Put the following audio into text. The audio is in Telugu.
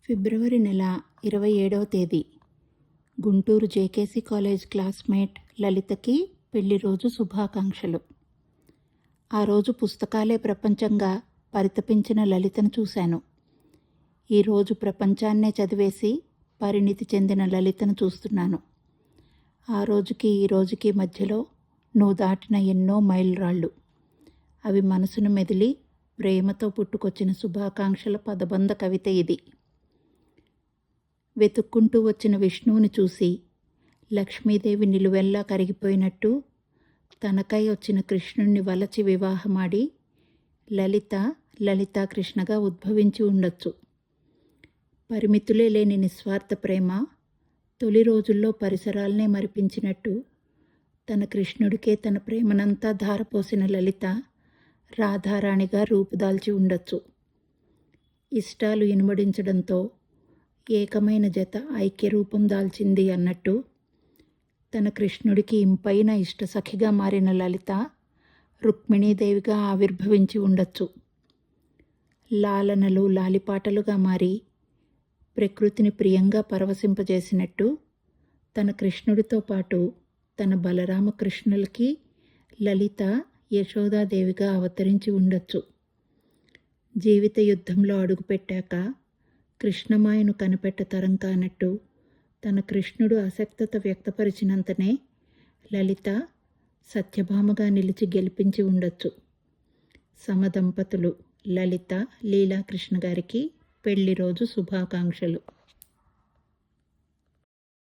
ఫిబ్రవరి నెల 27వ తేదీ గుంటూరు జేకేసీ కాలేజ్ క్లాస్మేట్ లలితకి పెళ్లి రోజు శుభాకాంక్షలు. ఆ రోజు పుస్తకాలే ప్రపంచంగా పరితపించిన లలితను చూశాను. ఈరోజు ప్రపంచాన్నే చదివేసి పరిణితి చెందిన లలితను చూస్తున్నాను. ఆ రోజుకి ఈ రోజుకి మధ్యలో నువ్వు దాటిన ఎన్నో మైలురాళ్ళు. అవి మనసును మెదిలి ప్రేమతో పుట్టుకొచ్చిన శుభాకాంక్షల పదబంధ కవిత ఇది. వెతుక్కుంటూ వచ్చిన విష్ణువుని చూసి లక్ష్మీదేవి నిలువెల్లా కరిగిపోయినట్టు తనకై వచ్చిన కృష్ణుణ్ణి వలచి వివాహమాడి లలితా కృష్ణగా ఉద్భవించి ఉండొచ్చు. పరిమితులే లేని నిస్వార్థ ప్రేమ తొలి రోజుల్లో పరిసరాలనే మరిపించినట్టు తన కృష్ణుడికే తన ప్రేమనంతా ధారపోసిన లలిత రాధారాణిగా రూపుదాల్చి ఉండొచ్చు. ఇష్టాలు ఇనుమడించడంతో ఏకమైన జత ఐక్యరూపం దాల్చింది అన్నట్టు తన కృష్ణుడికి ఇంపైన ఇష్టసఖిగా మారిన లలిత రుక్మిణీదేవిగా ఆవిర్భవించి ఉండొచ్చు. లాలనలు లాలిపాటలుగా మారి ప్రకృతిని ప్రియంగా పరవశింపజేసినట్టు తన కృష్ణుడితో పాటు తన బలరామకృష్ణులకి లలిత యశోదాదేవిగా అవతరించి ఉండొచ్చు. జీవిత యుద్ధంలో అడుగుపెట్టాక కృష్ణమాయను కనిపెట్టతరం కానట్టు తన కృష్ణుడు అసక్తత వ్యక్తపరిచినంతనే లలిత సత్యభామగా నిలిచి గెలిపించి ఉండొచ్చు. సమదంపతులు లలిత లీలాకృష్ణ గారికి పెళ్లి రోజు శుభాకాంక్షలు.